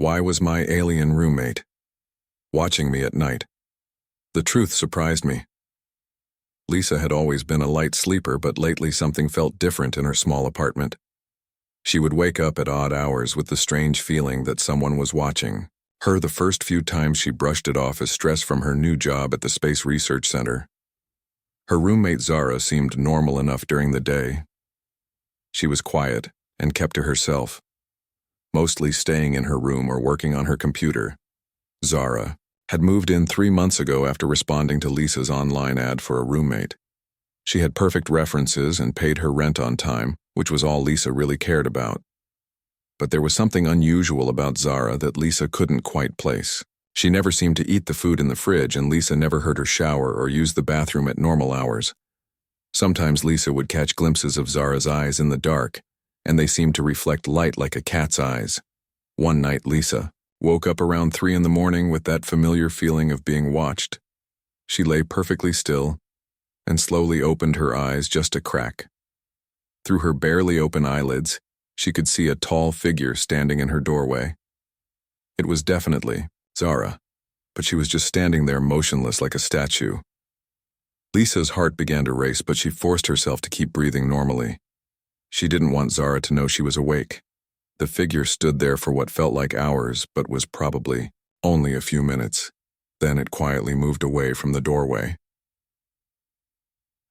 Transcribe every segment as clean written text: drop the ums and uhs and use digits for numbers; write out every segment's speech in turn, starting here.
Why was my alien roommate watching me at night? The truth surprised me. Lisa had always been a light sleeper, but lately something felt different in her small apartment. She would wake up at odd hours with the strange feeling that someone was watching her. The first few times she brushed it off as stress from her new job at the Space Research Center. Her roommate Zara seemed normal enough during the day. She was quiet and kept to herself, mostly staying in her room or working on her computer. Zara had moved in 3 months ago after responding to Lisa's online ad for a roommate. She had perfect references and paid her rent on time, which was all Lisa really cared about. But there was something unusual about Zara that Lisa couldn't quite place. She never seemed to eat the food in the fridge, and Lisa never heard her shower or use the bathroom at normal hours. Sometimes Lisa would catch glimpses of Zara's eyes in the dark, and they seemed to reflect light like a cat's eyes. One night, Lisa woke up around 3 in the morning with that familiar feeling of being watched. She lay perfectly still and slowly opened her eyes just a crack. Through her barely open eyelids, she could see a tall figure standing in her doorway. It was definitely Zara, but she was just standing there motionless like a statue. Lisa's heart began to race, but she forced herself to keep breathing normally. She didn't want Zara to know she was awake. The figure stood there for what felt like hours, but was probably only a few minutes. Then it quietly moved away from the doorway.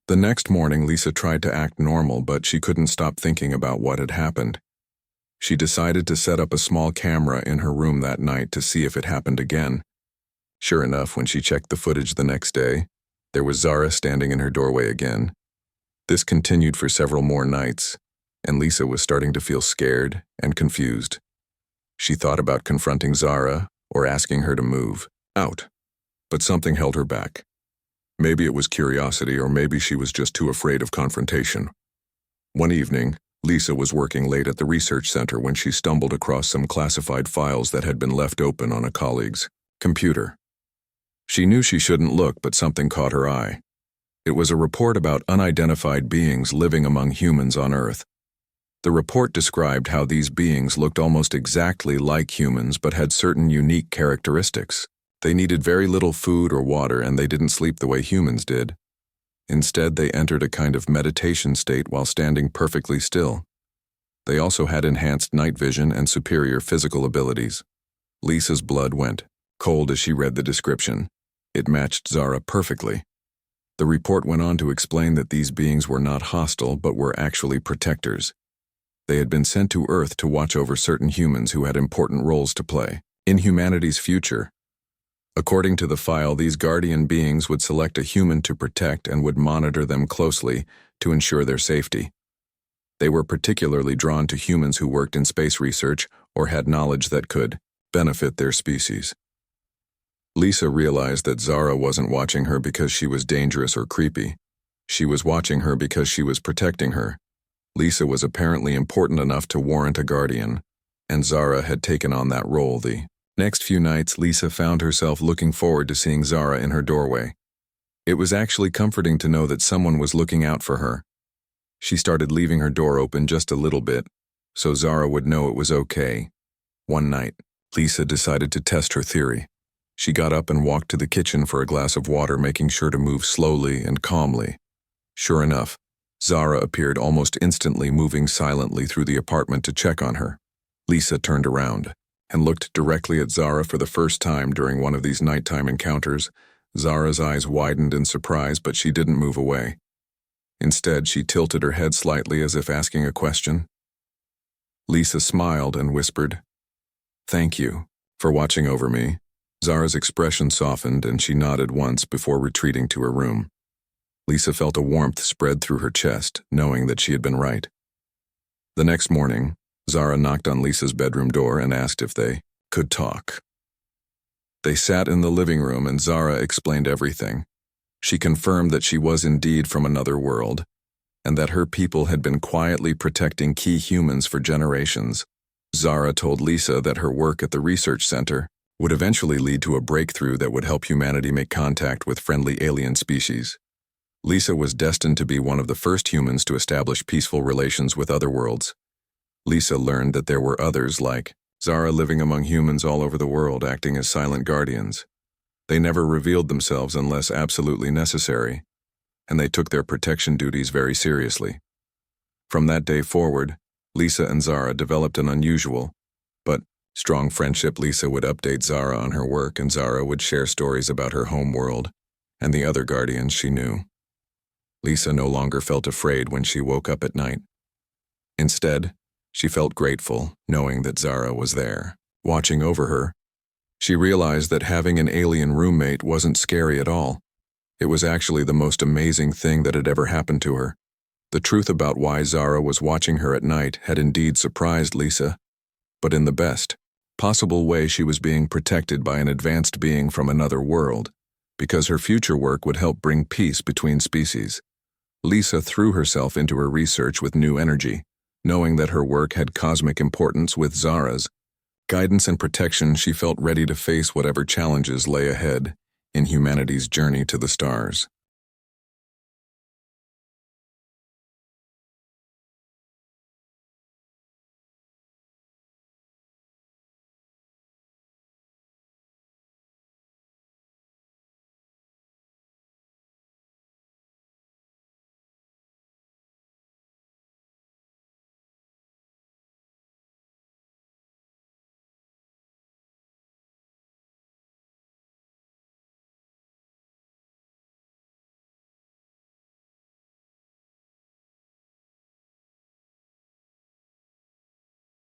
The next morning, Lisa tried to act normal, but she couldn't stop thinking about what had happened. She decided to set up a small camera in her room that night to see if it happened again. Sure enough, when she checked the footage the next day, there was Zara standing in her doorway again. This continued for several more nights, and Lisa was starting to feel scared and confused. She thought about confronting Zara or asking her to move out, but something held her back. Maybe it was curiosity, or maybe she was just too afraid of confrontation. One evening, Lisa was working late at the research center when she stumbled across some classified files that had been left open on a colleague's computer. She knew she shouldn't look, but something caught her eye. It was a report about unidentified beings living among humans on Earth. The report described how these beings looked almost exactly like humans but had certain unique characteristics. They needed very little food or water, and they didn't sleep the way humans did. Instead, they entered a kind of meditation state while standing perfectly still. They also had enhanced night vision and superior physical abilities. Lisa's blood went cold as she read the description. It matched Zara perfectly. The report went on to explain that these beings were not hostile but were actually protectors. They had been sent to Earth to watch over certain humans who had important roles to play in humanity's future. According to the file, these guardian beings would select a human to protect and would monitor them closely to ensure their safety. They were particularly drawn to humans who worked in space research or had knowledge that could benefit their species. Lisa realized that Zara wasn't watching her because she was dangerous or creepy. She was watching her because she was protecting her. Lisa was apparently important enough to warrant a guardian, and Zara had taken on that role. The next few nights, Lisa found herself looking forward to seeing Zara in her doorway. It was actually comforting to know that someone was looking out for her. She started leaving her door open just a little bit, so Zara would know it was okay. One night, Lisa decided to test her theory. She got up and walked to the kitchen for a glass of water, making sure to move slowly and calmly. Sure enough, Zara appeared almost instantly, moving silently through the apartment to check on her. Lisa turned around and looked directly at Zara for the first time during one of these nighttime encounters. Zara's eyes widened in surprise, but she didn't move away. Instead, she tilted her head slightly as if asking a question. Lisa smiled and whispered, "Thank you for watching over me." Zara's expression softened, and she nodded once before retreating to her room. Lisa felt a warmth spread through her chest, knowing that she had been right. The next morning, Zara knocked on Lisa's bedroom door and asked if they could talk. They sat in the living room, and Zara explained everything. She confirmed that she was indeed from another world, and that her people had been quietly protecting key humans for generations. Zara told Lisa that her work at the research center would eventually lead to a breakthrough that would help humanity make contact with friendly alien species. Lisa was destined to be one of the first humans to establish peaceful relations with other worlds. Lisa learned that there were others like Zara living among humans all over the world, acting as silent guardians. They never revealed themselves unless absolutely necessary, and they took their protection duties very seriously. From that day forward, Lisa and Zara developed an unusual, but strong friendship. Lisa would update Zara on her work, and Zara would share stories about her home world and the other guardians she knew. Lisa no longer felt afraid when she woke up at night. Instead, she felt grateful, knowing that Zara was there, watching over her. She realized that having an alien roommate wasn't scary at all. It was actually the most amazing thing that had ever happened to her. The truth about why Zara was watching her at night had indeed surprised Lisa, but in the best possible way. She was being protected by an advanced being from another world, because her future work would help bring peace between species. Lisa threw herself into her research with new energy, knowing that her work had cosmic importance. With Zara's guidance and protection, she felt ready to face whatever challenges lay ahead in humanity's journey to the stars.